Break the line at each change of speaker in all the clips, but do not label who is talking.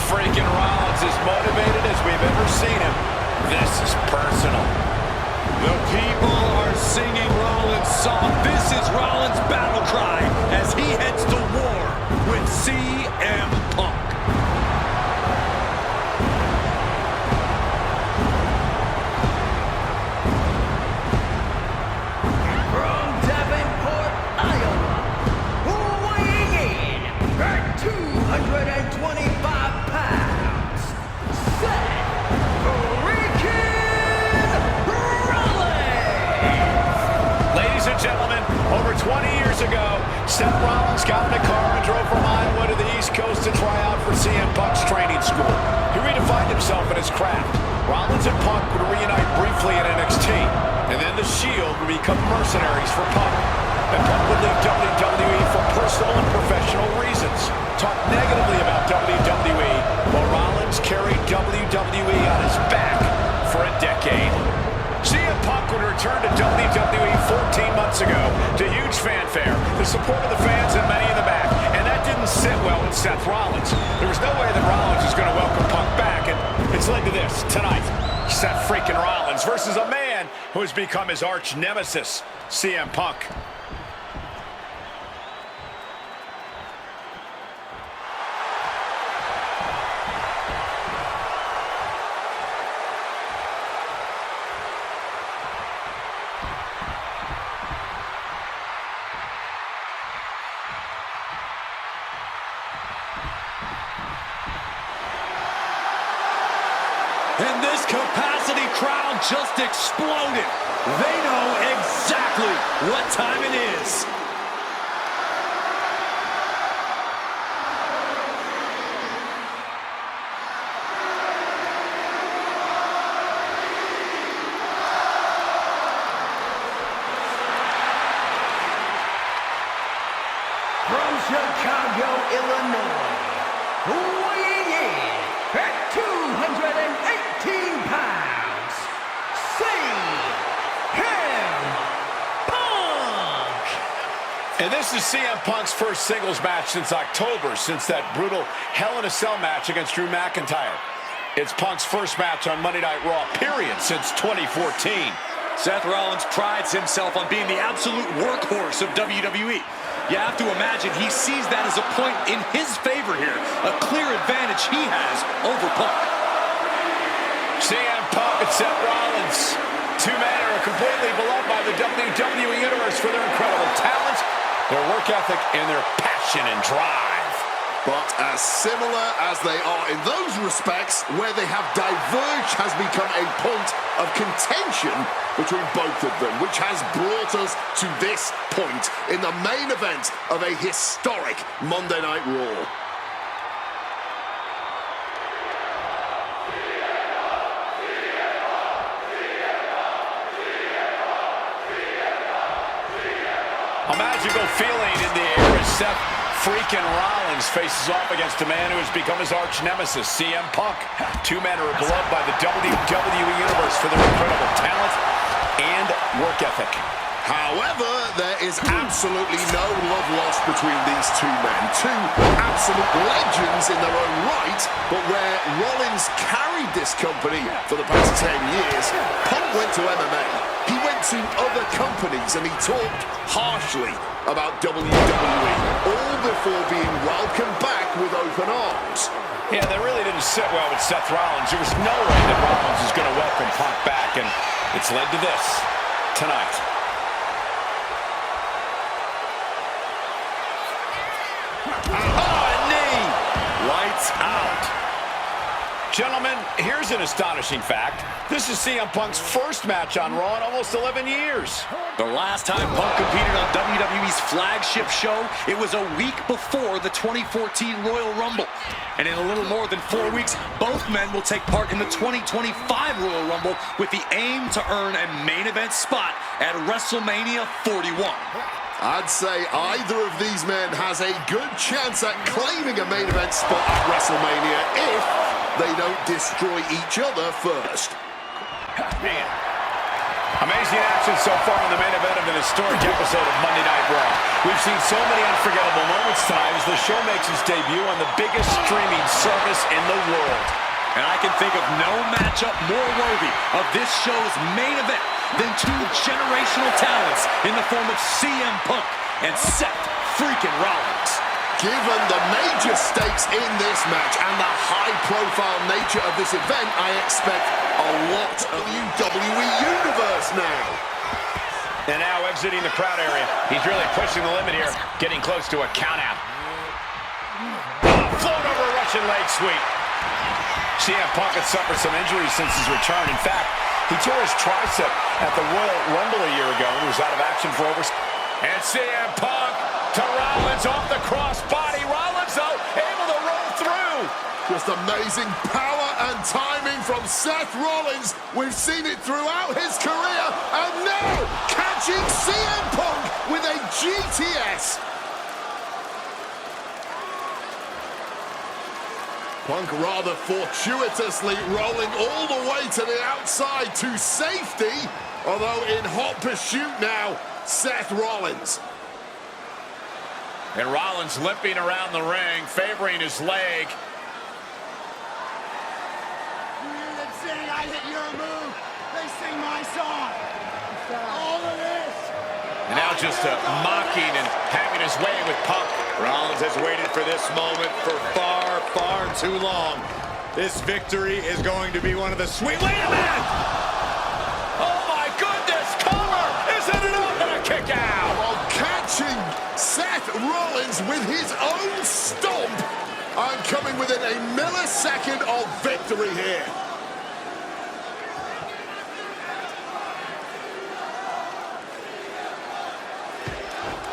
freaking Rollins is motivated as we've ever seen him. This is personal.
The people are singing Rollins' song. This is Rollins' battle cry as he heads to war with CM Punk.
Over 20 years ago, Seth Rollins got in a car and drove from Iowa to the East Coast to try out for CM Punk's training school. He redefined himself in his craft. Rollins and Punk would reunite briefly in NXT, and then the Shield would become mercenaries for Punk. And Punk would leave WWE for personal and professional reasons. Talk negatively about WWE, while Rollins carried WWE on his back for a decade. CM Punk would return to WWE 14 months ago to huge fanfare, the support of the fans and many in the back, and that didn't sit well with Seth Rollins. There was no way that Rollins was going to welcome Punk back, and it's led to this tonight. Seth freaking Rollins versus a man who has become his arch nemesis, CM Punk.
And this capacity crowd just exploded. They know exactly what time it is.
From Chicago, Illinois, weighing in at 218 pounds, CM Punk!
And this is CM Punk's first singles match since October, since that brutal Hell in a Cell match against Drew McIntyre. It's Punk's first match on Monday Night Raw, period, since 2014.
Seth Rollins prides himself on being the absolute workhorse of WWE. You have to imagine he sees that as a point in his favor here, a clear advantage he has over Punk.
CM Punk and Seth Rollins, two men who are completely beloved by the WWE Universe for their incredible talent, their work ethic, and their passion and drive.
But as similar as they are in those respects, where they have diverged has become a point of contention between both of them, which has brought us to this point in the main event of a historic Monday Night Raw.
A magical feeling in the air as Seth freaking Rollins faces off against a man who has become his arch nemesis, CM Punk. Two men who are beloved by the WWE Universe for their incredible talent and work ethic.
However, there is absolutely no love lost between these two men. Two absolute legends in their own right, but where Rollins carried this company for the past 10 years, Punk went to MMA. He went to other companies and he talked harshly about WWE, all before being welcomed back with open arms.
Yeah, that really didn't sit well with Seth Rollins. There was no way that Rollins was going to welcome Punk back, and it's led to this tonight. Oh, knee! Lights out. Gentlemen, here's an astonishing fact. This is CM Punk's first match on Raw in almost 11 years.
The last time Punk competed on WWE's flagship show, it was a week before the 2014 Royal Rumble. And in a little more than 4 weeks, both men will take part in the 2025 Royal Rumble with the aim to earn a main event spot at WrestleMania 41.
I'd say either of these men has a good chance at claiming a main event spot at WrestleMania if they don't destroy each other first.
Man, amazing action so far in the main event of an historic episode of Monday Night Raw. We've seen so many unforgettable moments tonight as the show makes makes his debut on the biggest streaming service in the world.
And I can think of no matchup more worthy of this show's main event than two generational talents in the form of CM Punk and Seth freaking Rollins.
Given the major stakes in this match and the high-profile nature of this event, I expect a lot of WWE Universe now.
And now exiting the crowd area. He's really pushing the limit here, getting close to a countout. Float over a Russian leg sweep. CM Punk had suffered some injuries since his return. In fact, he tore his tricep at the Royal Rumble a year ago and was out of action for over... And CM Punk to Rollins off the crossbody. Rollins, though, able to roll through.
Just amazing power and timing from Seth Rollins. We've seen it throughout his career. And now, catching CM Punk with a GTS. Punk rather fortuitously rolling all the way to the outside to safety. Although in hot pursuit now, Seth Rollins.
And Rollins limping around the ring, favoring his leg.
They sing, I hit your move. They sing my song. All of this.
And now just mocking and having his way with Punk.
Rollins has waited for this moment for far, far too long. This victory is going to be one of the sweet... Wait a minute!
Oh my goodness! Cover! Isn't it up and a kick out?
While catching Seth Rollins with his own stomp. I'm coming within a millisecond of victory here.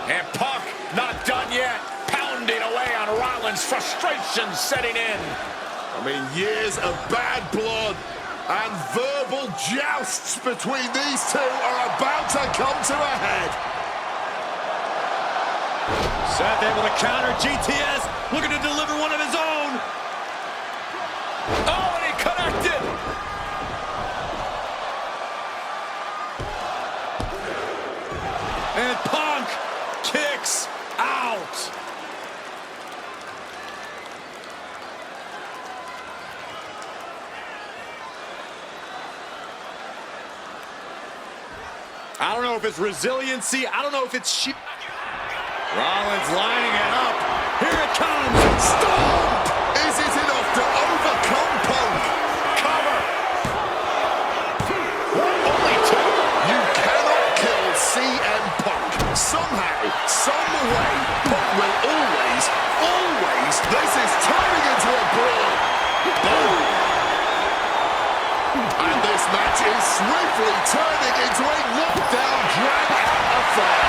And Punk not done yet. Pounding away on Rollins. Frustration setting in.
I mean, years of bad blood and verbal jousts between these two are about to come to a head.
Seth able to counter GTS, looking to deliver one of his own.
Oh, and he connected.
And Punk kicks out. I don't know if it's resiliency. I don't know if it's sheer. Rollins lining it up. Here it comes.
Stomp! Is it enough to overcome Punk?
Cover. Only two.
You cannot kill CM Punk. Somehow, some way, Punk will always, this is turning into a brawl. Boom! And this match is swiftly turning into a knockdown, drag-out affair.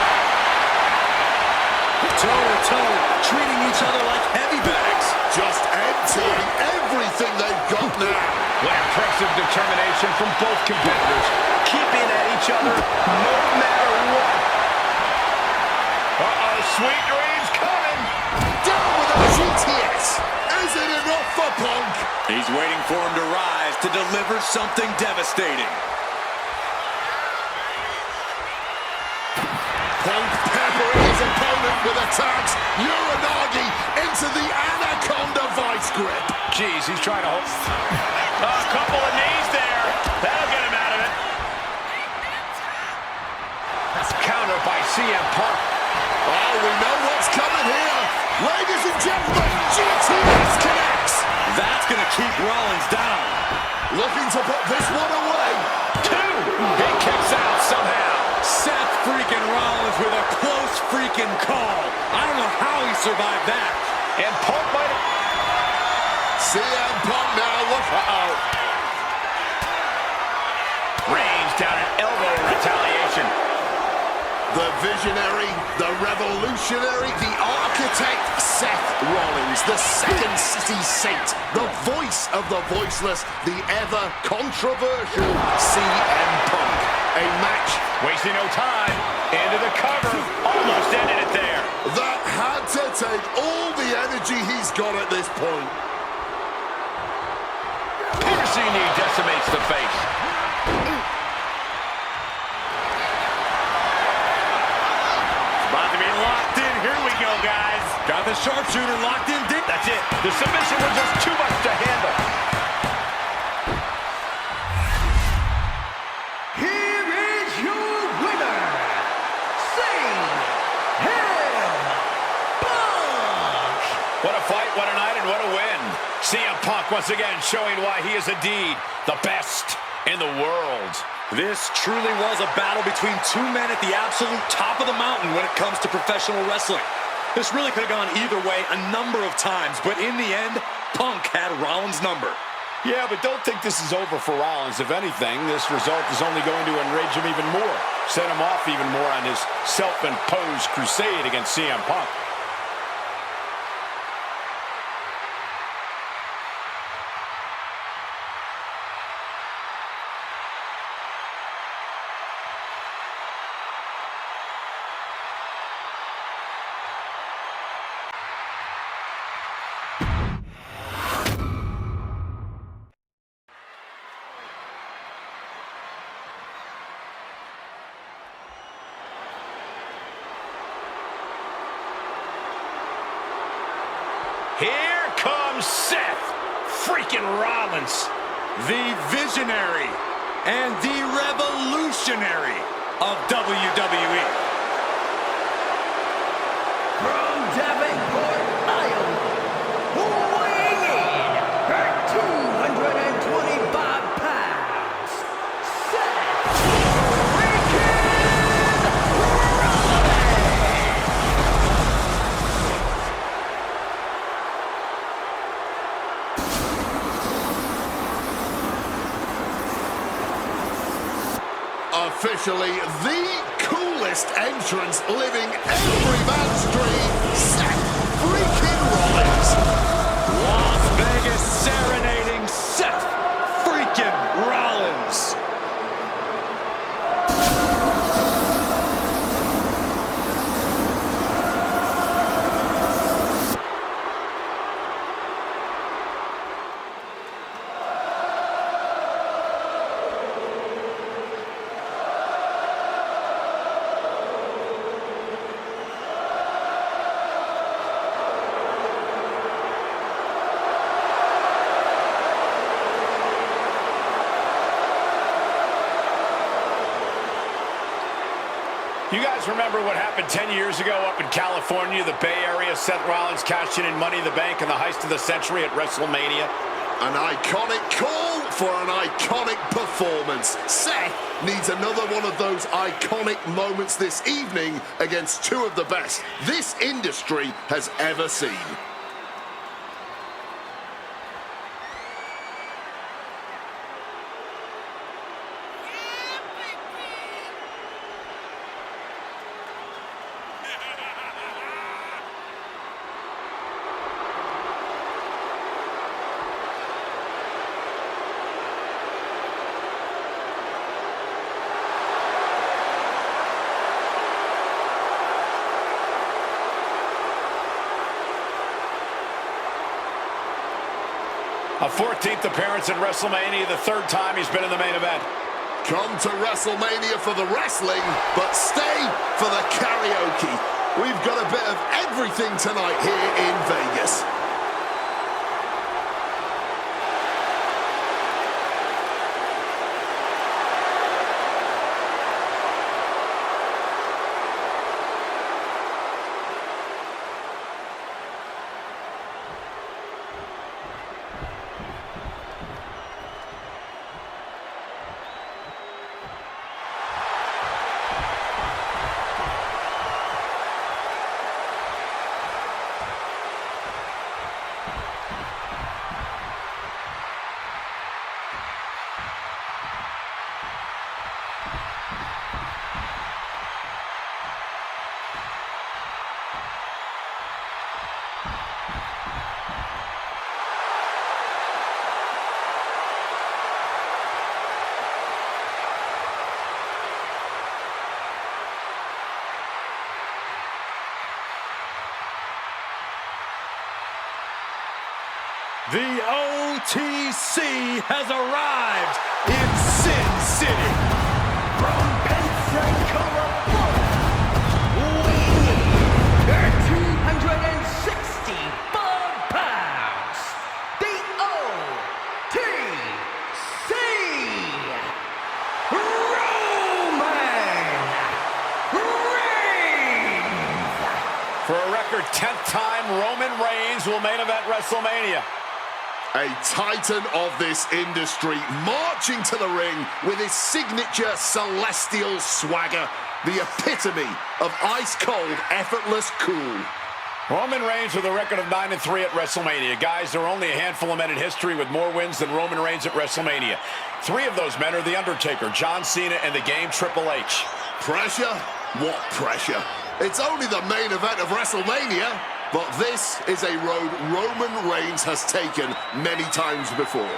Toe-to-toe, treating each other like heavy bags.
Just emptying everything they've got now.
What impressive determination from both competitors. Keeping at each other no matter what. Uh-oh, sweet dreams coming.
Down with a GTS. Is it enough for Punk?
He's waiting for him to rise to deliver something devastating.
Punk peppering his opponent with attacks. Uranagi into the Anaconda vice grip.
Jeez, he's trying to hold. A couple of knees there. That'll get him out of it. That's countered by CM Punk.
Oh, we know what's coming here. Ladies and gentlemen, GTS connects.
That's going to keep Rollins down.
Looking to put this one away.
Two. He kicks out somehow.
Seth freaking Rollins with a close freaking call. I don't know how he survived that.
And Punk might have...
CM Punk now, look. Uh-oh.
Range down an elbow retaliation.
The visionary, the revolutionary, the architect, Seth Rollins, the second city saint, the voice of the voiceless, the ever-controversial CM Punk. A match.
Wasting no time. Into the cover. Almost ended it there.
That had to take all the energy he's got at this point.
Piercing knee decimates the face.
About to be locked in. Here we go, guys. Got the sharpshooter locked in deep.
That's it. The submission was just too much to handle.
Here is your winner, Punk!
What a fight, what a night, and what a win. CM Punk once again showing why he is indeed the best in the world.
This truly was a battle between two men at the absolute top of the mountain when it comes to professional wrestling. This really could have gone either way a number of times, but in the end, Punk had Rollins' number.
Yeah, but don't think this is over for Rollins. If anything, this result is only going to enrage him even more, set him off even more on his self-imposed crusade against CM Punk. Here comes Seth freaking Rollins.
The visionary and the revolutionary of WWE.
From Davenport, Iowa, weighing in at 225 pounds, Seth freaking Rollins!
Officially the coolest entrance living every man's dream, Seth freaking Rollins.
Las Vegas serenading Seth freaking Rollins.
You guys remember what happened 10 years ago up in California, the Bay Area? Seth Rollins cashing in Money in the Bank in the heist of the century at WrestleMania.
An iconic call for an iconic performance. Seth needs another one of those iconic moments this evening against two of the best this industry has ever seen.
A 14th appearance in WrestleMania, the third time he's been in the main event.
Come to WrestleMania for the wrestling, but stay for the karaoke. We've got a bit of everything tonight here in Vegas.
The OTC has arrived in Sin City.
From Pensacola, Florida, weighing in at 206
Roman Reigns will main event WrestleMania.
A titan of this industry marching to the ring with his signature celestial swagger, the epitome of ice-cold, effortless cool.
Roman Reigns with a record of 9-3 at WrestleMania. Guys, there are only a handful of men in history with more wins than Roman Reigns at WrestleMania. 3 of those men are The Undertaker, John Cena, and the Game Triple H.
Pressure? What pressure? It's only the main event of WrestleMania, but this is a road Roman Reigns has taken many times before.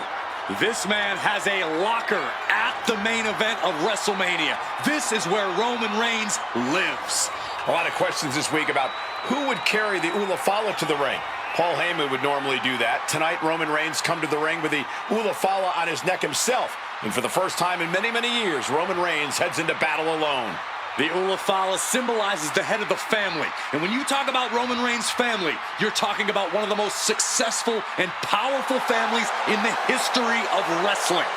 This man has a locker at the main event of WrestleMania. This is where Roman Reigns lives.
A lot of questions this week about who would carry the Ulafala to the ring. Paul Heyman would normally do that. Tonight, Roman Reigns come to the ring with the Ulafala on his neck himself. And for the first time in many, many years, Roman Reigns heads into battle alone.
The Ulafala symbolizes the head of the family. And when you talk about Roman Reigns' family, you're talking about one of the most successful and powerful families in the history of wrestling.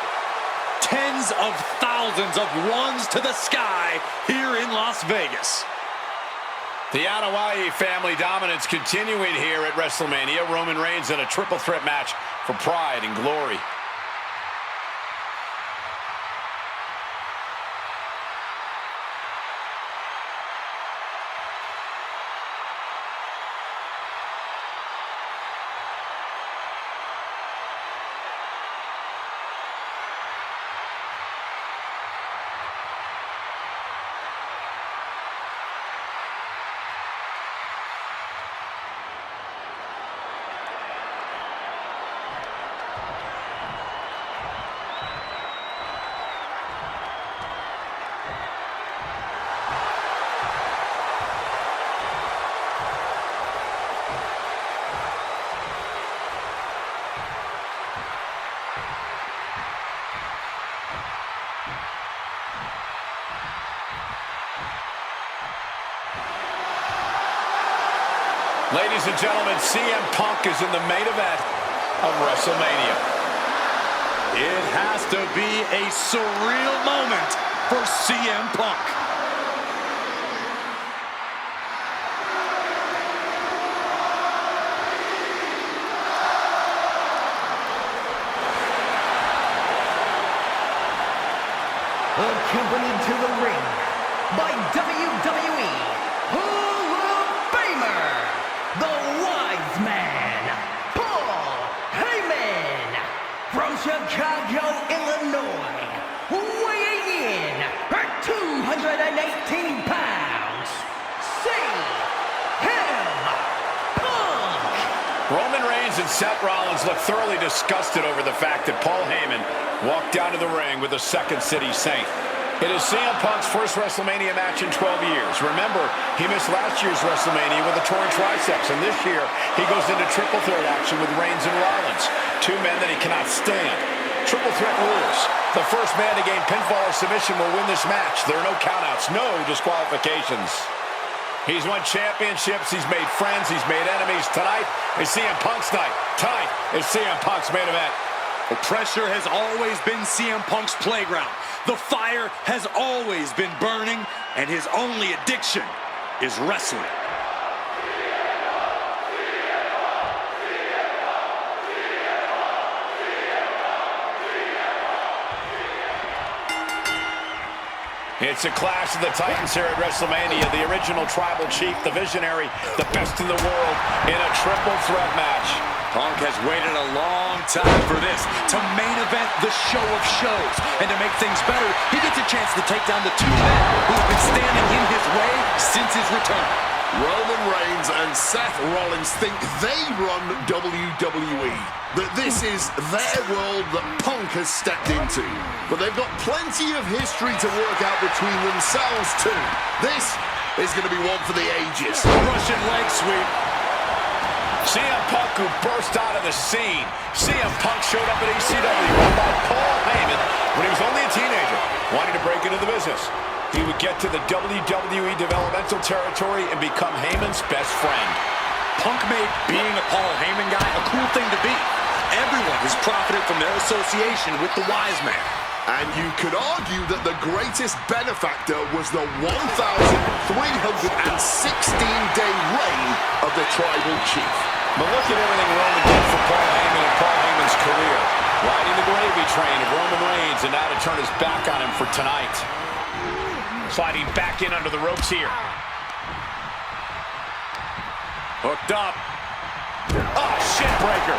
Tens of thousands of ones to the sky here in Las Vegas.
The Anoa'i family dominance continuing here at WrestleMania. Roman Reigns in a triple threat match for pride and glory. Ladies and gentlemen, CM Punk is in the main event of WrestleMania.
It has to be a surreal moment for CM Punk.
Accompanied to the ring by WWE Hall of Famer, the Wise Man, Paul Heyman, from Chicago, Illinois, weighing in at 218 pounds, CM Punk.
Roman Reigns and Seth Rollins look thoroughly disgusted over the fact that Paul Heyman walked down to the ring with a Second City Saint. It is CM Punk's first WrestleMania match in 12 years. Remember, he missed last year's WrestleMania with a torn triceps, and this year he goes into triple threat action with Reigns and Rollins, 2 men that he cannot stand. Triple threat rules. The first man to gain pinfall or submission will win this match. There are no countouts, no disqualifications. He's won championships, he's made friends, he's made enemies. Tonight is CM Punk's night. Tonight is CM Punk's main event.
The pressure has always been CM Punk's playground. The fire has always been burning, and his only addiction is wrestling.
It's a clash of the Titans here at WrestleMania. The original tribal chief, the visionary, the best in the world in a triple threat match.
Punk has waited a long time for this, to main event the show of shows. And to make things better, he gets a chance to take down the 2 men who have been standing in his way since his return.
Roman Reigns and Seth Rollins think they run WWE, that this is their world that Punk has stepped into. But they've got plenty of history to work out between themselves too. This is going to be one for the ages.
Russian leg sweep.
CM Punk, who burst out of the scene. CM Punk showed up at ECW run by Paul Heyman when he was only a teenager, wanting to break into the business. He would get to the WWE developmental territory and become Heyman's best friend.
Punk made being a Paul Heyman guy a cool thing to be. Everyone has profited from their association with the Wise Man.
And you could argue that the greatest benefactor was the 1,316-day reign of the Tribal Chief.
But look at everything Roman did for Paul Heyman and Paul Heyman's career. Riding the gravy train of Roman Reigns, and now to turn his back on him for tonight. Sliding back in under the ropes here. Hooked up. Oh, shit breaker.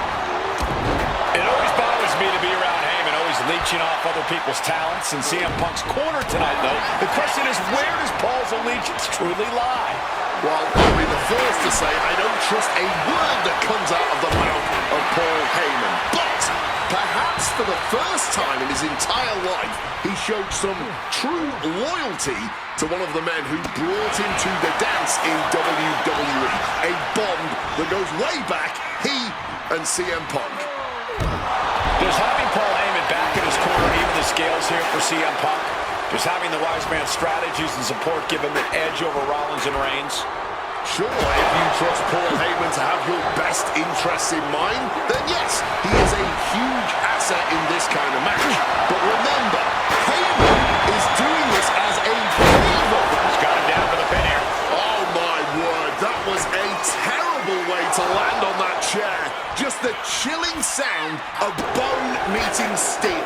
It always bothers me to be around Heyman, always leeching off other people's talents. In CM Punk's corner tonight, though, the question is, where does Paul's allegiance truly lie?
Well, I'll be the first to say I don't trust a word that comes out of the mouth of Paul Heyman. But perhaps for the first time in his entire life, he showed some true loyalty to one of the men who brought him to the dance in WWE. A bond that goes way back, he and CM Punk.
Does having Paul Heyman back in his corner even the scales here for CM Punk? Does having the wise man's strategies and support give him an edge over Rollins and Reigns?
Sure, if you trust Paul Heyman to have your best interests in mind, then yes, he is a huge asset in this kind of match. But remember, Heyman is doing this as a favor.
He's got him down for the pin here.
Oh my word, that was a terrible way to land on that chair. Just the chilling sound of bone meeting steel.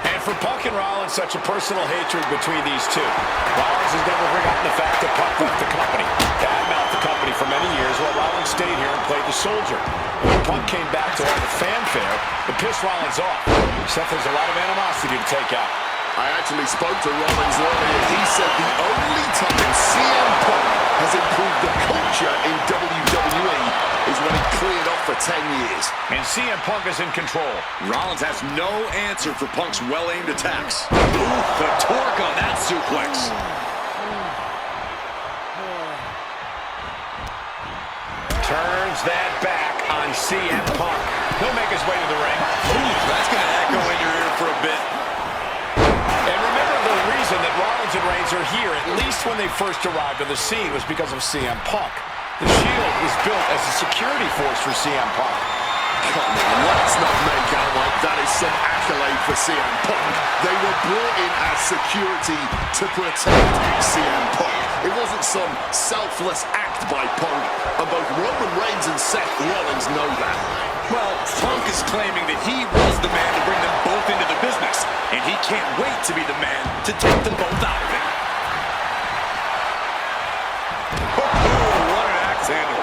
And for Punk and Rollins, such a personal hatred between these two. Rollins has never forgotten the fact that Punk left the company, badmouthed the company for many years, while Rollins stayed here and played the soldier. When Punk came back to all the fanfare, it pissed Rollins off. Seth has a lot of animosity to take out.
I actually spoke to Rollins earlier. He said the only time CM Punk has improved the culture in WWE is when he cleared off for 10 years.
And CM Punk is in control.
Rollins has no answer for Punk's well-aimed attacks. Ooh, the torque on that suplex.
Turns that back on CM Punk. He'll make his way to the ring.
Ooh, that's going to echo in your ear for a bit.
And remember, the reason that Rollins and Reigns are here, at least when they first arrived on the scene, was because of CM Punk. The Shield was built as a security force for CM Punk.
Come on, let's not make out like that is some accolade for CM Punk. They were brought in as security to protect CM Punk. It wasn't some selfless act by Punk, and both Roman Reigns and Seth Rollins know that.
Well, Punk is claiming that he was the man to bring them both into the business, and he can't wait to be the man to take them both out of it.
What an axe handle.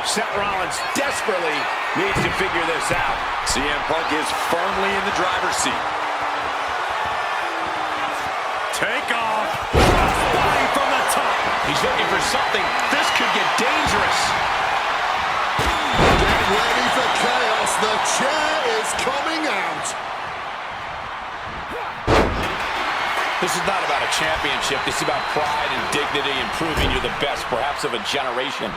Seth Rollins desperately needs to figure this out.
CM Punk is firmly in the driver's seat. Take off. Flying from the top.
He's looking for something. This could get dangerous.
Get ready for chaos. The chair is coming out.
This is not about a championship. This is about pride and dignity and proving you're the best, perhaps of a generation.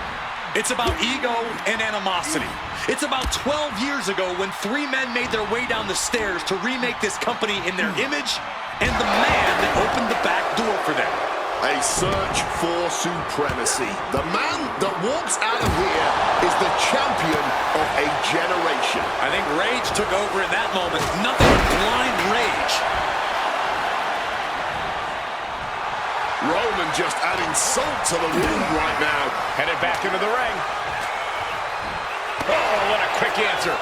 It's about ego and animosity. It's about 12 years ago when three men made their way down the stairs to remake this company in their image, and the man that opened the back door for them.
A search for supremacy. The man that walks out of here is the champion of a generation.
I think rage took over in that moment. Nothing but blind rage.
Roman just adding salt to the wound right now.
Headed back into the ring. Oh, what a quick answer.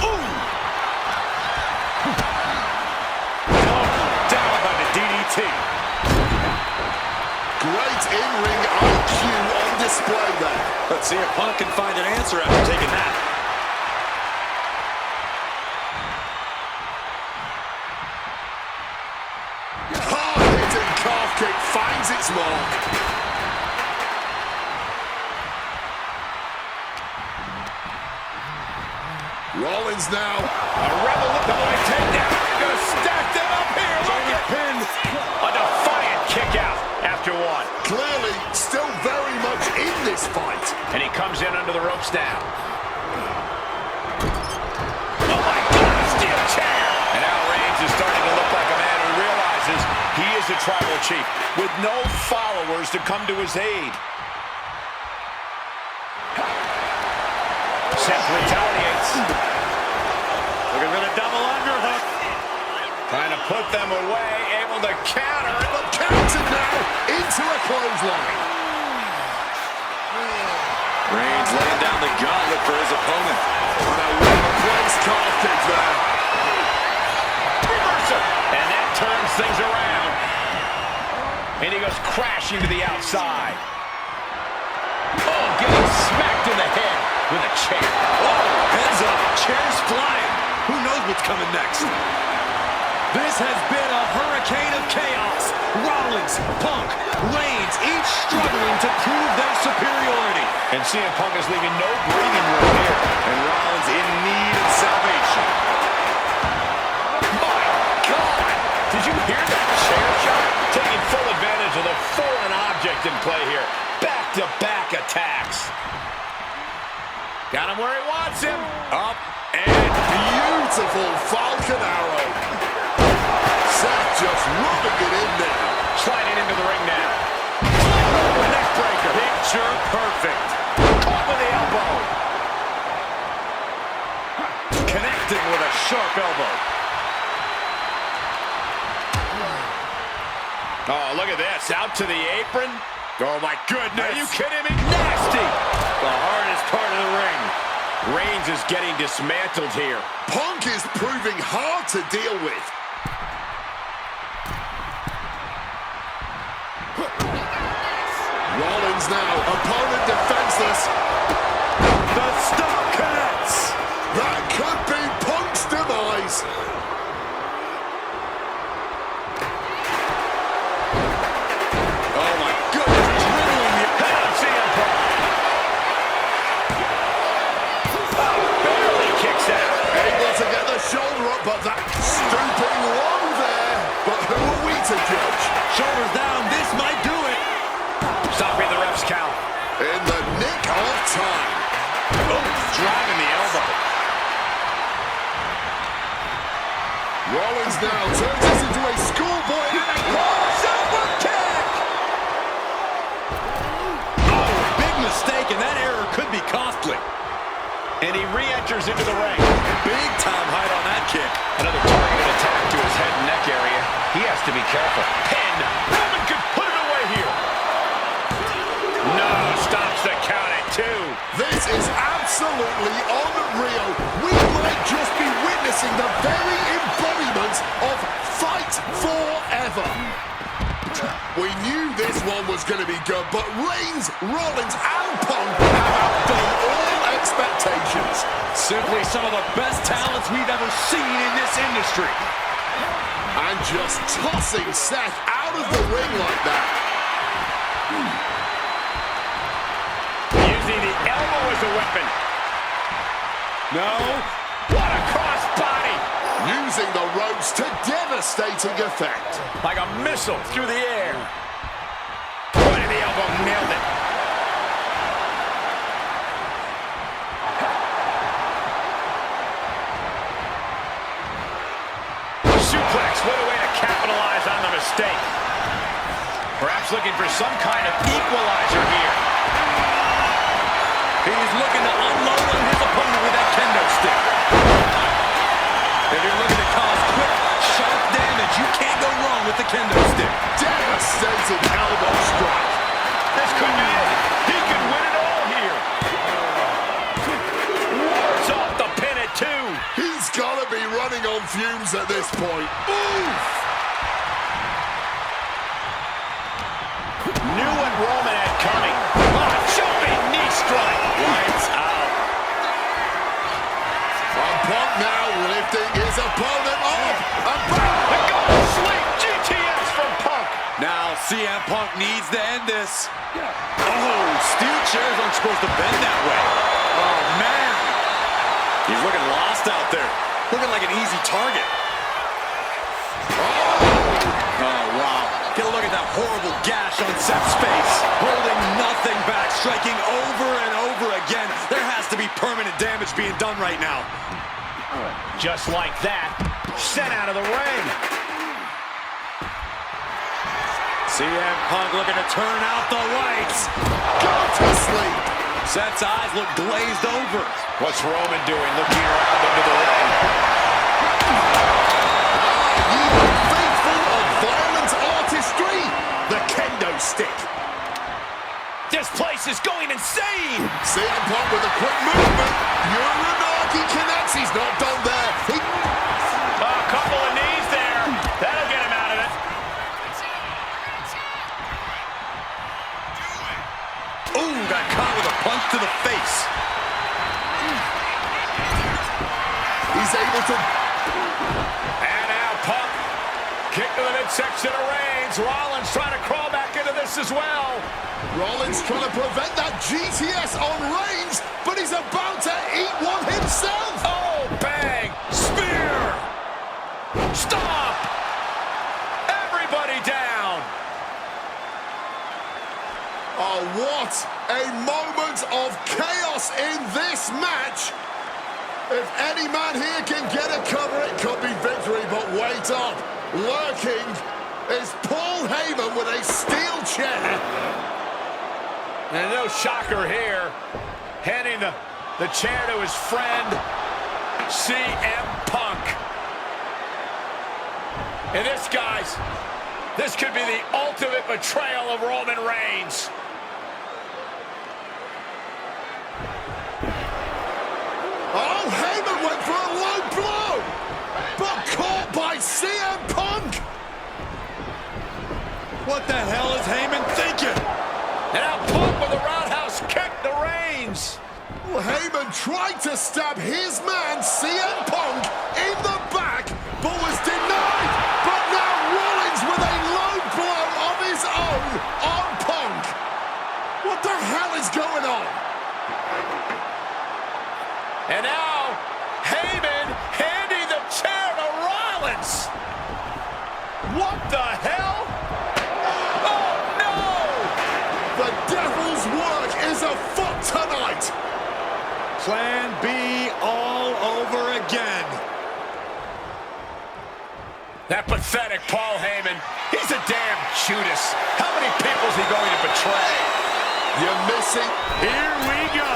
Ooh. Oh, down by the DDT.
Great in-ring IQ on display there.
Let's see if Punk can find an answer after taking that.
Hard-hitting calf kick finds its mark. Rollins now.
A revolutionary takedown. Gonna stack them up here. Look at pin. A defiant kick out after one.
Clearly still very much in this fight.
And he comes in under the ropes now. Oh my God, a steel chair. And now Reigns is starting to look like a man who realizes he is a tribal chief with no followers to come to his aid. Seth retaliates. Looking for the double underhook. Trying to put them away, able to counter.
But countered now into a clothesline.
Reigns laying down the gauntlet for his opponent.
And a well-placed calf kick there.
Reversal. And that turns things around. And he goes crashing to the outside. Oh, getting smacked in the head with a chair.
Oh, heads up, chairs flying. Who knows what's coming next? This has been a hurricane of chaos. Rollins, Punk, Reigns, each struggling to prove their superiority.
And CM Punk is leaving no breathing room here.
And Rollins in need of salvation.
My God! Did you hear that chair shot? Taking full advantage of the foreign object in play here. Back-to-back attacks. Got him where he wants him.
Up and beautiful Falcon Arrow. Seth just rubbing it in there.
Sliding into the ring now. Neck breaker.
Picture perfect.
Caught with the elbow.
Connecting with a sharp elbow.
Oh, look at this. Out to the apron.
Oh, my goodness.
Are you kidding me? Nasty.
The hardest part of the ring.
Reigns is getting dismantled here.
Punk is proving hard to deal with. Rollins now, opponent defenseless.
The stomp connects.
That could be Punk's demise.
Oh my goodness, dribbling the
Head on CM Punk. Barely kicks out.
Able to get the shoulder up, but that stooping low there. But who are we to judge?
shoulders down. This might do it.
Stopping the ref's count.
In the nick of time.
Oh, driving the elbow.
Rollins now turns this into a schoolboy.
Super kick! Oh, big mistake, and that error could be costly.
And he re-enters into the ring.
Big time height on that kick.
Another targeted attack to his head and neck area. He has to be careful. Pin. Roman could put it away here. No, stops the count at 2.
This is absolutely unreal. We might just be witnessing the very embodiment of fight forever. We knew this one was going to be good, but Reigns, Rollins, and Punk have outdone all expectations.
Simply some of the best talents we've ever seen in this industry.
And just tossing Seth out of the ring like that.
Using the elbow as a weapon.
No.
What a crossbody.
Using the ropes to devastating effect.
Like a missile through the air. Right in the elbow, nailed it. Suplex, what a way to capitalize on the mistake. Perhaps looking for some kind of equalizer here.
He's looking to unload on his opponent with that kendo stick. If you're looking to cause quick, sharp damage, you can't go wrong with the kendo stick.
Devastating elbow strike.
This could be it. He could win it all here. Wards off the pin at 2.
He's got to be running on fumes at this point. Oof!
Knew what Roman had coming. Oh, jumping knee strike. Lights out.
And Punk now lifting his opponent up. And back.
The golden sleep GTS from Punk.
Now CM Punk needs to end this. Oh, steel chairs aren't supposed to bend that way. Oh, man. He's looking lost out there. Looking like an easy target. Oh, wow. Get a look at that horrible gash on Seth's face. Holding nothing back, striking over and over again. There has to be permanent damage being done right now.
Just like that, sent out of the ring.
CM Punk looking to turn out the lights.
Go to sleep.
Seth's eyes look glazed over.
What's Roman doing? Looking around into the ring.
Faithful of violent artistry, the kendo stick.
This place is going insane!
CM Punk with a quick movement. Uranagi connects. He's not done there.
A couple of knees there. That'll get him out of it.
Ooh, got caught with a punch to the face.
He's able to...
And now Punk. Kick to the midsection of Reigns. Rollins trying to crawl back into this as well.
Rollins trying to prevent that GTS on Reigns, but he's about to eat one himself.
Oh, bang! Spear! Stop! Everybody down!
Oh, what a moment of chaos in this match. If any man here can get a cover, it could be victory, but wait up. Lurking is Paul Heyman with a steel chair.
And no shocker here. Handing the chair to his friend, CM Punk. And this, guys, this could be the ultimate betrayal of Roman Reigns.
Oh, Heyman went for a low blow, but caught by CM Punk.
What the hell is Heyman thinking?
And now Punk with a roundhouse kick to Reigns.
Well, Heyman tried to stab his man, CM Punk, in the back, but was denied. But now Rollins with a low blow of his own on Punk. What the hell is going on?
And now Heyman handing the chair to Rollins. What the hell? Oh, no!
The devil's work is afoot tonight.
Plan B all over again.
That pathetic Paul Heyman. He's a damn Judas. How many people is he going to betray?
You're missing.
Here we go.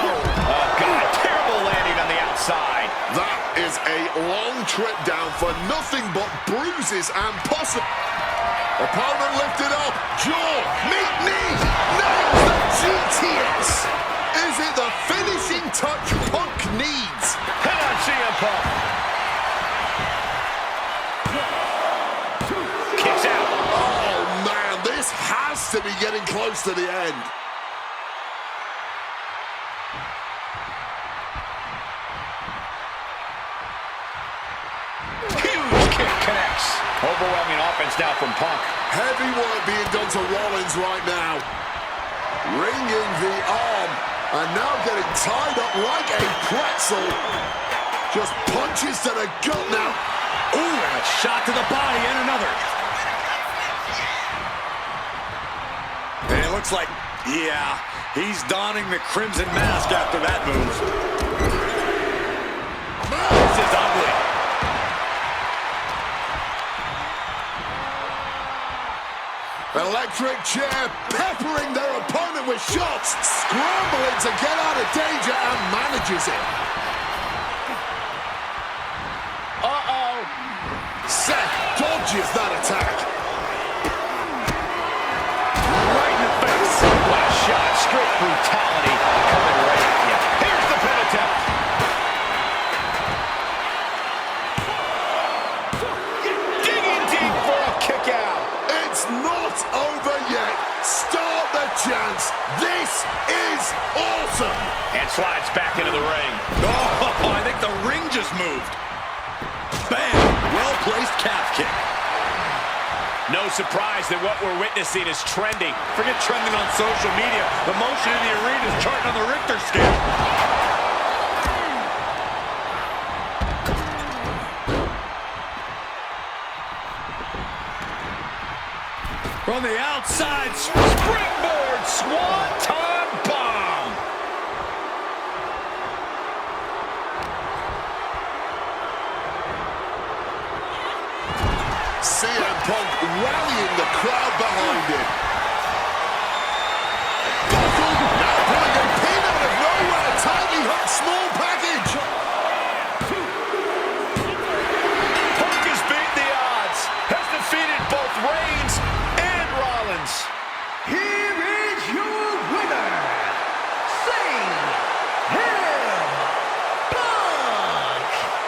Oh, God. Terrible landing on the outside.
That is a long trip down for nothing but bruises and possible. Opponent lifted up. Jaw. Meet knee. Nails the GTS. Is it the finishing touch Punk needs?
Hit on CM Punk. Kicks out.
Oh, man. This has to be getting close to the end.
Huge kick connects. Overwhelming offense now from Punk.
Heavy work being done to Rollins right now. Ringing the arm. And now getting tied up like a pretzel. Just punches to the gut now.
Ooh, and a shot to the body and another. And it looks like, yeah, he's donning the crimson mask after that move.
This is ugly.
Electric chair peppering their opponent with shots. Scrambling to get out of danger and manages it.
Uh-oh.
Seth dodges that attack.
Right in the face. What a shot. Straight brutality coming right at you. Here's the pin attempt. Digging deep for a kick out.
It's not over yet. Start the chance. This is awesome.
And slides back into the ring.
Oh, I think the ring just moved. Bam! Well-placed calf kick.
No surprise that what we're witnessing is trending.
Forget trending on social media. The motion in the arena is charting on the Richter scale. From the outside,
Springboard Swanton Bomb.
CM Punk rallying the crowd behind him. Buckled, now pulling a pin out of nowhere. Tightly hooked small package.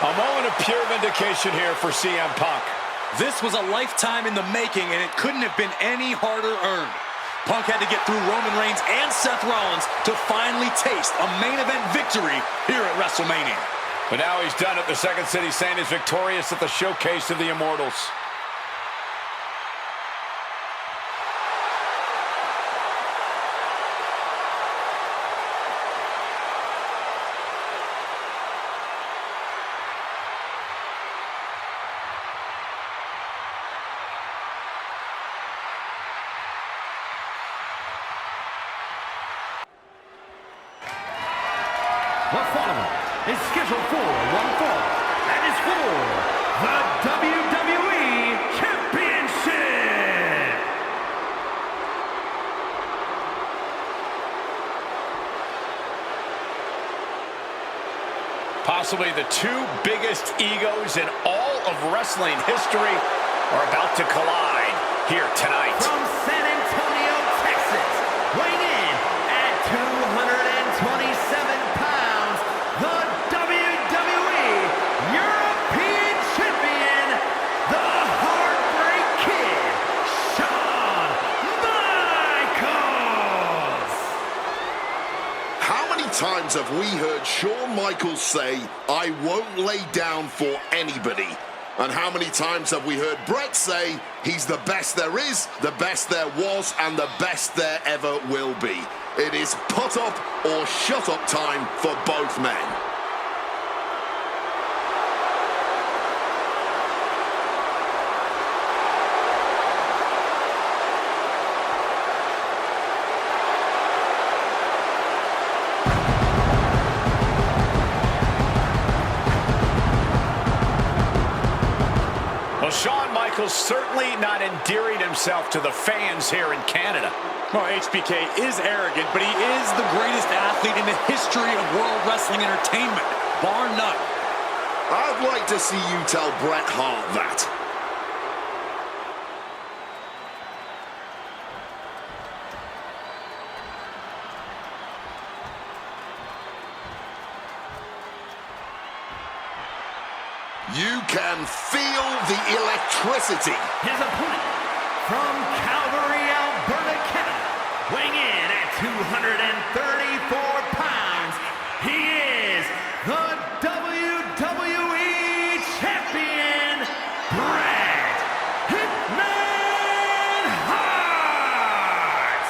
A moment of pure vindication here for CM Punk.
This was a lifetime in the making, and it couldn't have been any harder earned. Punk had to get through Roman Reigns and Seth Rollins to finally taste a main event victory here at WrestleMania.
But now he's done it. The Second City Saint is victorious at the Showcase of the Immortals.
The following is scheduled for one fall and is for the WWE Championship.
Possibly the two biggest egos in all of wrestling history are about to collide here tonight.
From San Antonio, Texas, weighing in at 227 pounds, the WWE European Champion, the Heartbreak Kid, Shawn Michaels.
How many times have we heard Shawn Michaels say, "I won't lay down for anybody"? And how many times have we heard Bret say, he's the best there is, the best there was, and the best there ever will be? It is put up or shut up time for both men.
Well, Shawn Michaels certainly not endearing himself to the fans here in Canada.
Well, HBK is arrogant, but he is the greatest athlete in the history of World Wrestling Entertainment, bar none.
I'd like to see you tell Bret Hart that. You can feel the electricity.
His opponent from Calgary, Alberta, Canada, weighing in at 234 pounds, he is the WWE Champion, Bret Hitman Hart!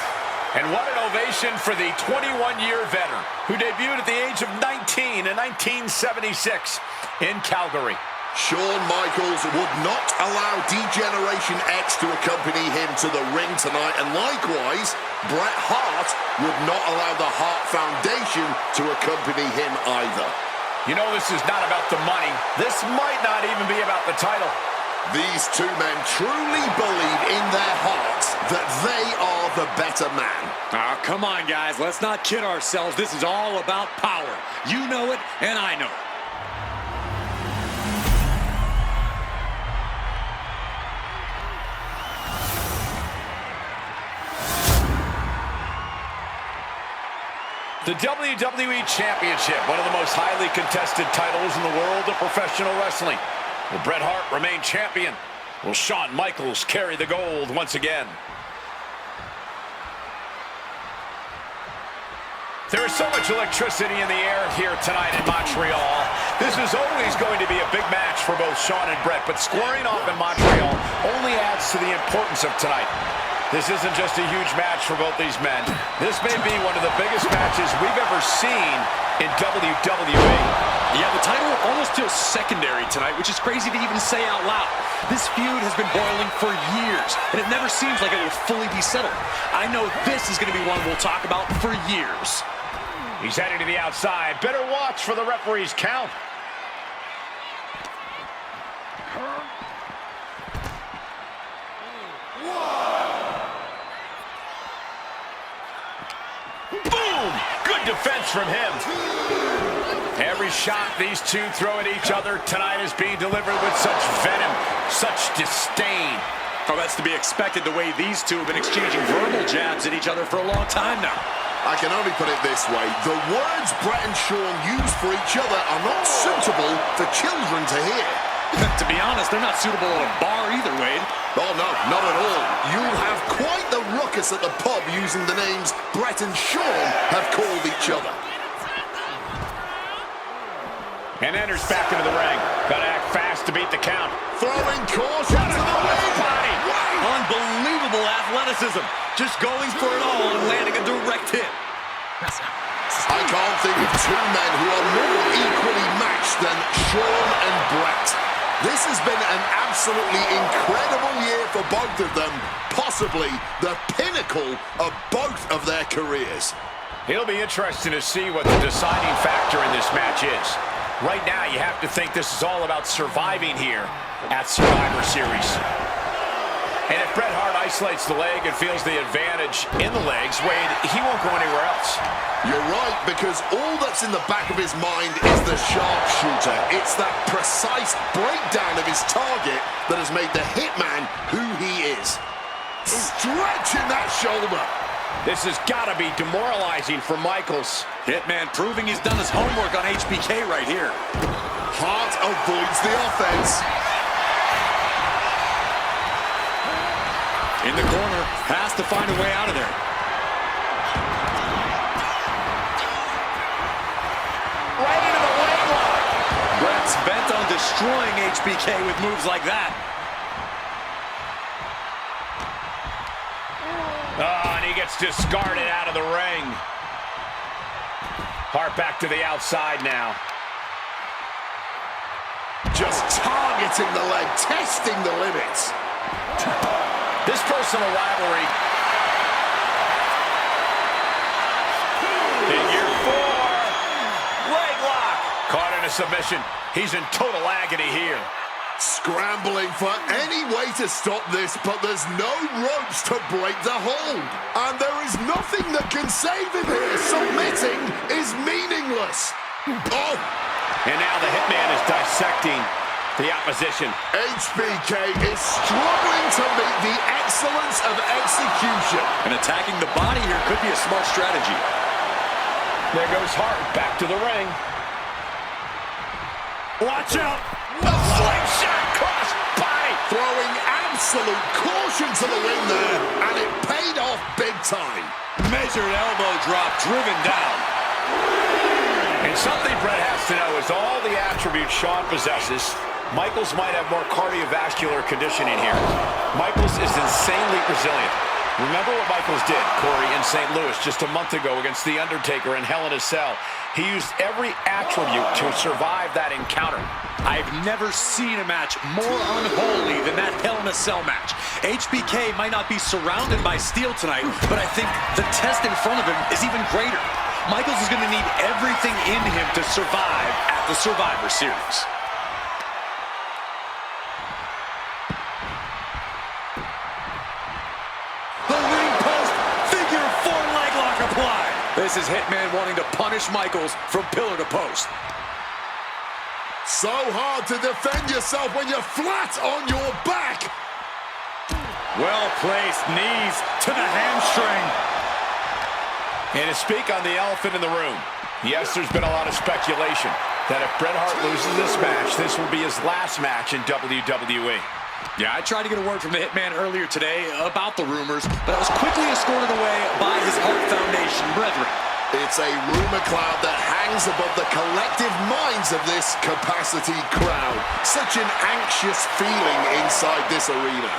And what an ovation for the 21-year veteran who debuted at the age of 19 in 1976 in Calgary.
Shawn Michaels would not allow D-Generation X to accompany him to the ring tonight, and likewise, Bret Hart would not allow the Hart Foundation to accompany him either.
You know, this is not about the money. This might not even be about the title.
These two men truly believe in their hearts that they are the better man.
Oh, come on, guys. Let's not kid ourselves. This is all about power. You know it, and I know it.
The WWE Championship, one of the most highly contested titles in the world of professional wrestling. Will Bret Hart remain champion? Will Shawn Michaels carry the gold once again? There is so much electricity in the air here tonight in Montreal. This is always going to be a big match for both Shawn and Bret, but squaring off in Montreal only adds to the importance of tonight. This isn't just a huge match for both these men. This may be one of the biggest matches we've ever seen in WWE.
Yeah, the title almost feels secondary tonight, which is crazy to even say out loud. This feud has been boiling for years, and it never seems like it will fully be settled. I know this is going to be one we'll talk about for years.
He's heading to the outside. Better watch for the referee's count. Boom! Good defense from him. Every shot these two throw at each other tonight is being delivered with such venom, such disdain.
Oh, that's to be expected the way these two have been exchanging verbal jabs at each other for a long time now.
I can only put it this way. The words Bret and Shawn use for each other are not suitable for children to hear.
To be honest, they're not suitable at a bar either, Wade.
Oh, no, not at all. You'll have quite the ruckus at the pub using the names Bret and Shawn have called each other.
And enters back into the ring. Gotta act fast to beat the count.
Throwing caution to the ring.
Unbelievable athleticism. Just going for it all and landing a direct hit.
I can't think of two men who are more equally matched than Shawn and Bret. This has been an absolutely incredible year for both of them, possibly the pinnacle of both of their careers.
It'll be interesting to see what the deciding factor in this match is. Right now, you have to think this is all about surviving here at Survivor Series. And if Bret Hart isolates the leg and feels the advantage in the legs, Wade, he won't go anywhere else.
You're right, because all that's in the back of his mind is the sharpshooter. It's that precise breakdown of his target that has made the Hitman who he is. Stretching that shoulder.
This has got to be demoralizing for Michaels.
Hitman proving he's done his homework on HBK right here.
Hart avoids the offense.
In the corner, has to find a way out of there.
Right into the leg lock.
Bret's bent on destroying HBK with moves like that.
Oh, and he gets discarded out of the ring. Hart back to the outside now.
Just targeting the leg, testing the limits.
This personal rivalry. Figure 4. Leg lock. Caught in a submission. He's in total agony here.
Scrambling for any way to stop this, but there's no ropes to break the hold. And there is nothing that can save him here. Submitting is meaningless. Oh!
And now the Hitman is dissecting the opposition.
HBK is struggling to meet the excellence of execution.
And attacking the body here could be a smart strategy.
There goes Hart back to the ring.
Watch out!
A slingshot cross body.
Throwing absolute caution to the ring there, and it paid off big time.
Measured elbow drop driven down.
And something Bret has to know is all the attributes Shawn possesses, Michaels might have more cardiovascular conditioning here. Michaels is insanely resilient. Remember what Michaels did, Corey, in St. Louis just a month ago against The Undertaker in Hell in a Cell. He used every attribute to survive that encounter.
I've never seen a match more unholy than that Hell in a Cell match. HBK might not be surrounded by steel tonight, but I think the test in front of him is even greater. Michaels is going to need everything in him to survive at the Survivor Series. This is Hitman wanting to punish Michaels from pillar to post.
So hard to defend yourself when you're flat on your back.
Well-placed knees to the hamstring.
And to speak on the elephant in the room, yes, there's been a lot of speculation that if Bret Hart loses this match, this will be his last match in WWE.
Yeah, I tried to get a word from the Hitman earlier today about the rumors, but I was quickly escorted away by his Hart Foundation brethren.
It's a rumor cloud that hangs above the collective minds of this capacity crowd. Such an anxious feeling inside this arena.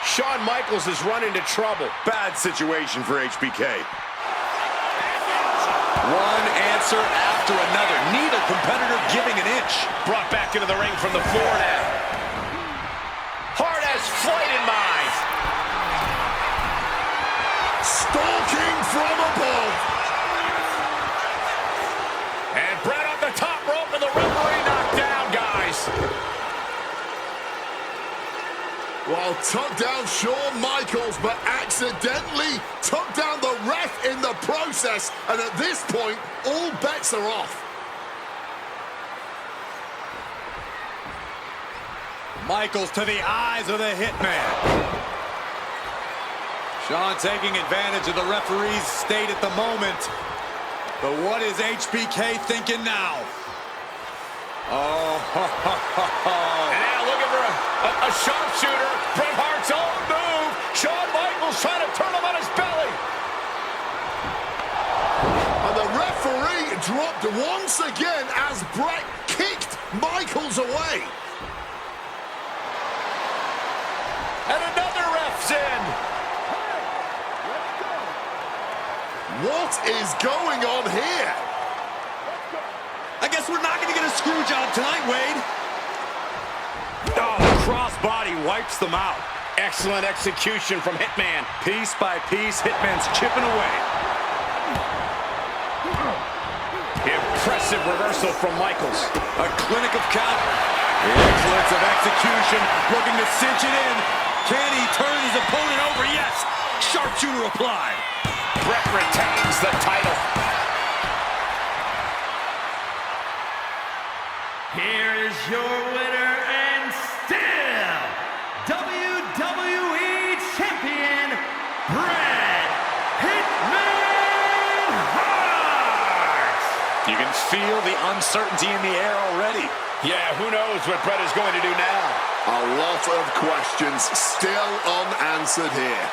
Shawn Michaels has run into trouble.
Bad situation for HBK. One answer after another. Neither competitor giving an inch.
Brought back into the ring from the floor now. Hart has flight in mind.
Stalking from above.
And Bret up the top rope and the referee knocked down, guys.
Well, took down Shawn Michaels, but accidentally took down the ref in the process. And at this point, all bets are off.
Michaels to the eyes of the Hitman. Shawn taking advantage of the referee's state at the moment. But what is HBK thinking now? Oh,
And now looking for a sharpshooter. Bret Hart's own move. Shawn Michaels trying to turn him on his belly.
And the referee dropped once again as Bret kicked Michaels away.
And another ref's in.
What is going on here?
I guess we're not going to get a screw job tonight, Wade. Oh, crossbody wipes them out.
Excellent execution from Hitman.
Piece by piece, Hitman's chipping away.
Impressive reversal from Michaels.
A clinic of counter. Excellence of execution, looking to cinch it in. Can he turn his opponent over? Yes! Sharpshooter applied.
Bret retains the title.
Here is your winner and still WWE Champion, Bret Hitman Hart!
You can feel the uncertainty in the air already.
Yeah, who knows what Bret is going to do now?
A lot of questions still unanswered here.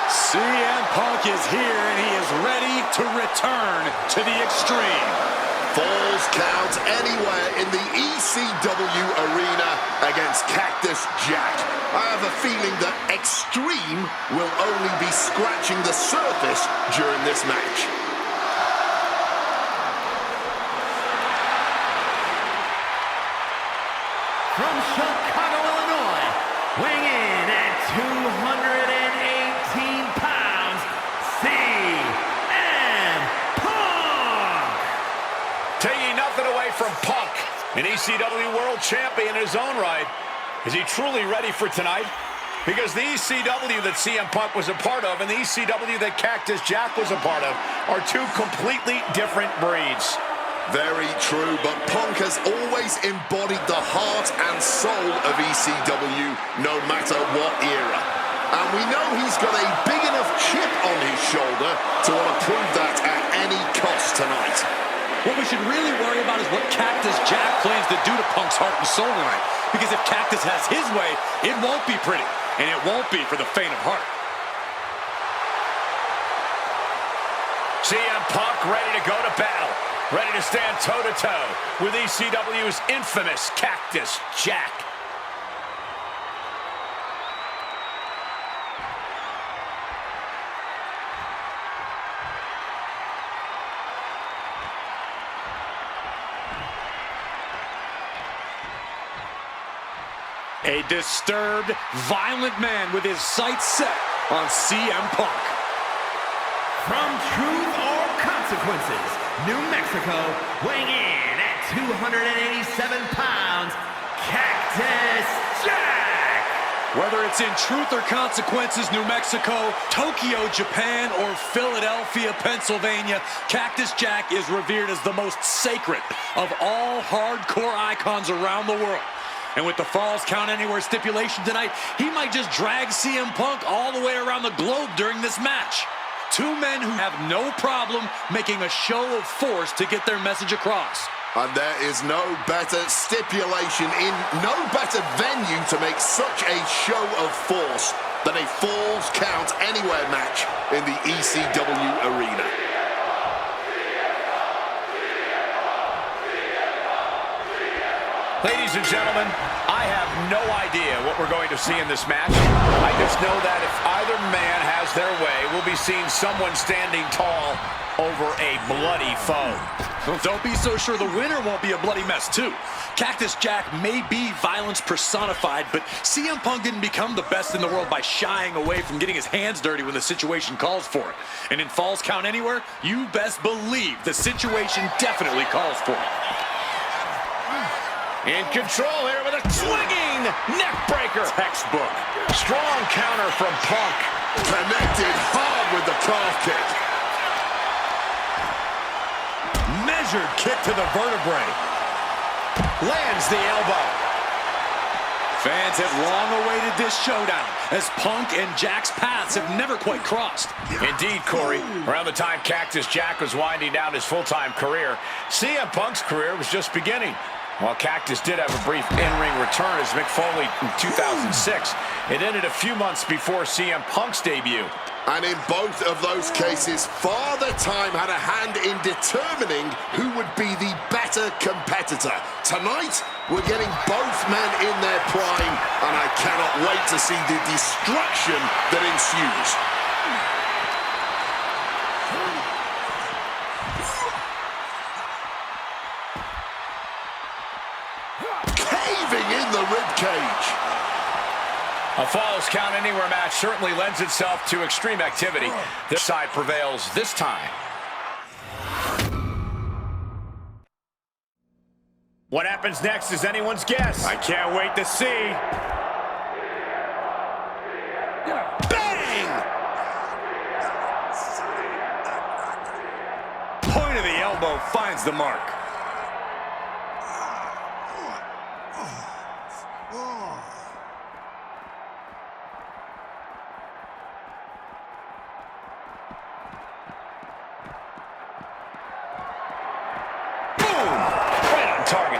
CM Punk is here, and he is ready to return to the Extreme.
Falls count anywhere in the ECW arena against Cactus Jack. I have a feeling that Extreme will only be scratching the surface during this match.
From Chicago, Illinois, weighing in at 218 pounds, CM Punk!
Taking nothing away from Punk, an ECW World Champion in his own right. Is he truly ready for tonight? Because the ECW that CM Punk was a part of and the ECW that Cactus Jack was a part of are two completely different breeds.
Very true, but Punk has always embodied the heart and soul of ECW, no matter what era. And we know he's got a big enough chip on his shoulder to want to prove that at any cost tonight.
What we should really worry about is what Cactus Jack plans to do to Punk's heart and soul tonight. Because if Cactus has his way, it won't be pretty. And it won't be for the faint of heart.
CM Punk ready to go to battle. Ready to stand toe-to-toe with ECW's infamous Cactus Jack.
A disturbed, violent man with his sights set on CM Punk.
From Truth or Consequences, New Mexico, weighing in at 287 pounds, Cactus Jack!
Whether it's in Truth or Consequences, New Mexico, Tokyo, Japan, or Philadelphia, Pennsylvania, Cactus Jack is revered as the most sacred of all hardcore icons around the world. And with the Falls Count Anywhere stipulation tonight, he might just drag CM Punk all the way around the globe during this match. Two men who have no problem making a show of force to get their message across.
And there is no better stipulation in no better venue to make such a show of force than a Falls Count Anywhere match in the ECW arena.
Ladies and gentlemen, I have no idea what we're going to see in this match. I just know that if either man has their way, we'll be seeing someone standing tall over a bloody foe.
Well, don't be so sure the winner won't be a bloody mess, too. Cactus Jack may be violence personified, but CM Punk didn't become the best in the world by shying away from getting his hands dirty when the situation calls for it. And in Falls Count Anywhere, you best believe the situation definitely calls for it.
In control here with a swinging neck breaker.
Textbook.
Strong counter from Punk.
Connected hard with the calf kick.
Measured kick to the vertebrae.
Lands the elbow.
Fans have long awaited this showdown, as Punk and Jack's paths have never quite crossed.
Indeed, Corey. Around the time Cactus Jack was winding down his full-time career, CM Punk's career was just beginning. While Cactus did have a brief in-ring return as Mick Foley in 2006, it ended a few months before CM Punk's debut.
And in both of those cases, Father Time had a hand in determining who would be the better competitor. Tonight, we're getting both men in their prime, and I cannot wait to see the destruction that ensues. Caving in the ribcage.
A Falls Count Anywhere match certainly lends itself to extreme activity. This side prevails this time. What happens next is anyone's guess.
I can't wait to see.
Bang!
Point of the elbow finds the mark.
Target.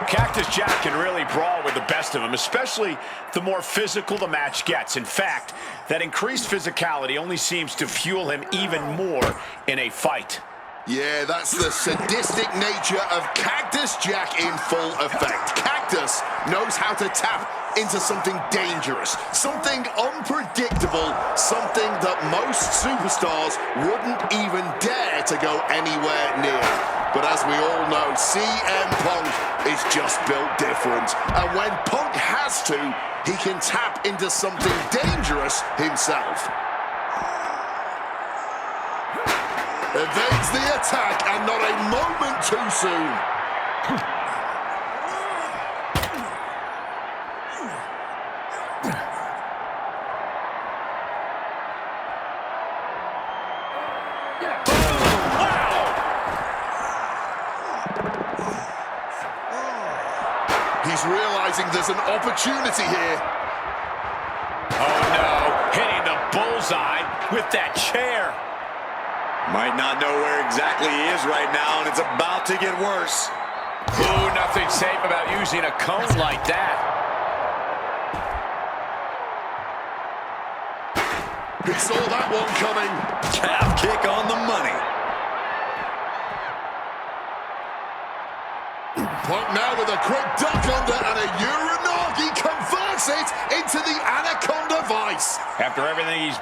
Cactus Jack can really brawl with the best of them, especially the more physical the match gets. In fact, that increased physicality only seems to fuel him even more in a fight.
Yeah, that's the sadistic nature of Cactus Jack in full effect. Cactus knows how to tap into something dangerous, something unpredictable, something that most superstars wouldn't even dare to go anywhere near. But as we all know, CM Punk is just built different. And when Punk has to, he can tap into something dangerous himself. Evades the attack, and not a moment too soon. He's realizing there's an opportunity here.
Oh no, hitting the bullseye with that chair.
Might not know where exactly he is right now, and it's about to get worse.
Ooh, nothing safe about using a cone like that.
He saw that one coming.
Calf kick on the money.
Punk now with a quick duck under and a Uranagi converts it into the Anaconda Vice.
After everything he's...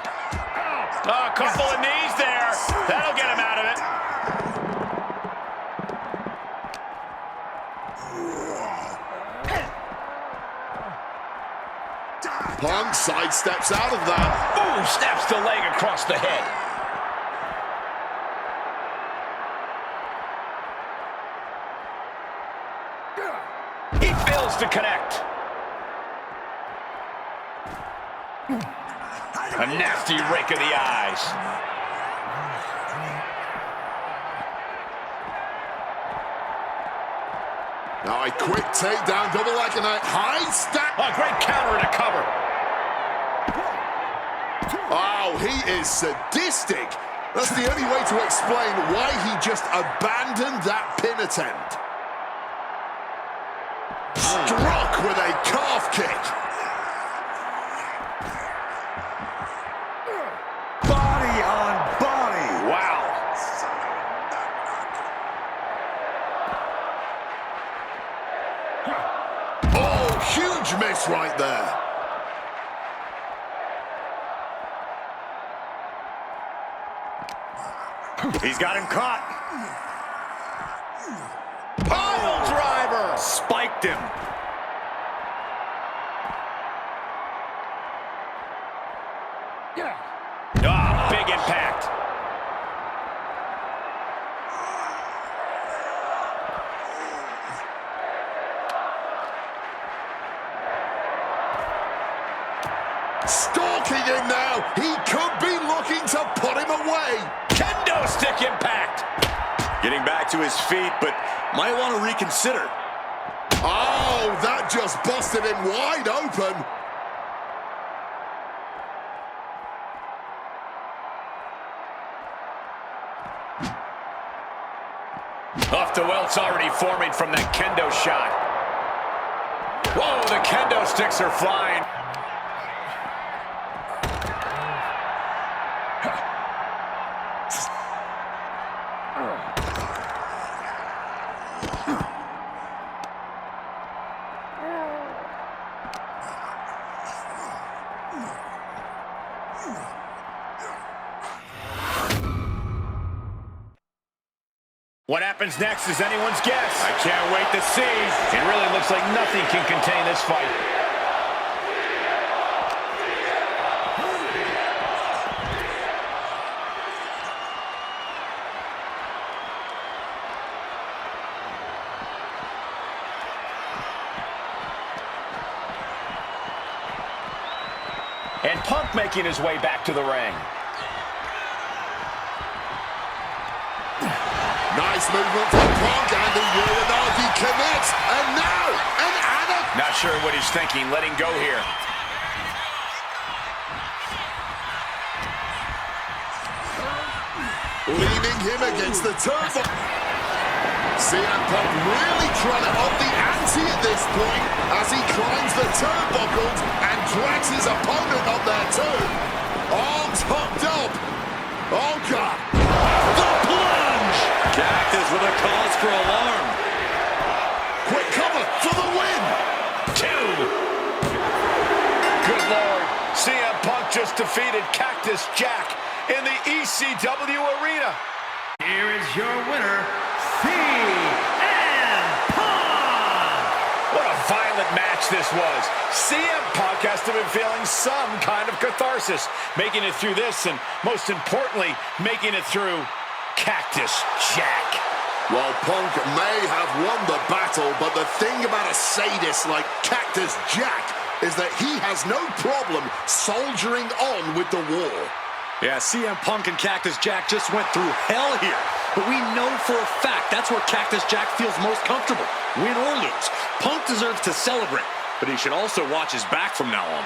Oh, a couple of knees there. That'll get him out of it.
Punk sidesteps out of that.
Ooh, snaps the leg across the head. He fails to connect. A nasty rake of the eyes.
Now a quick takedown, double like a high stack.
A great counter to cover.
Oh, he is sadistic. That's the only way to explain why he just abandoned that pin attempt. Struck with a calf kick.
Body on body.
Wow.
Oh, huge miss right there.
He's got him caught.
Pile driver.
Spiked him.
Ah, big impact.
Stalking him now. He could be looking to put him away.
Kendo stick impact.
Getting back to his feet, but might want to reconsider.
Oh, that just busted him wide open.
Off the welts already forming from that kendo shot. Whoa, the kendo sticks are flying. What happens next is anyone's guess. I can't wait to see. It really looks like nothing can contain this fight. And Punk making his way back to the ring.
Nice movement from Punk, and the Uranagi connects. And now, an Anna.
Not sure what he's thinking, letting go here.
Leaning him against the turnbuckle. CM Punk really trying to up the ante at this point as he climbs the turnbuckles and drags his opponent up there too. Arms hooked up. Oh, God. The plunge.
Cactus with a cause for alarm.
Quick cover for the win.
2. Good Lord. CM Punk just defeated Cactus Jack in the ECW arena.
Here is your winner, CM Punk!
What a violent match this was. CM Punk has to be feeling some kind of catharsis, making it through this and, most importantly, making it through Cactus Jack.
Well, Punk may have won the battle, but the thing about a sadist like Cactus Jack is that he has no problem soldiering on with the war.
Yeah, CM Punk and Cactus Jack just went through hell here. But we know for a fact that's where Cactus Jack feels most comfortable. Win or lose, Punk deserves to celebrate, but he should also watch his back from now on.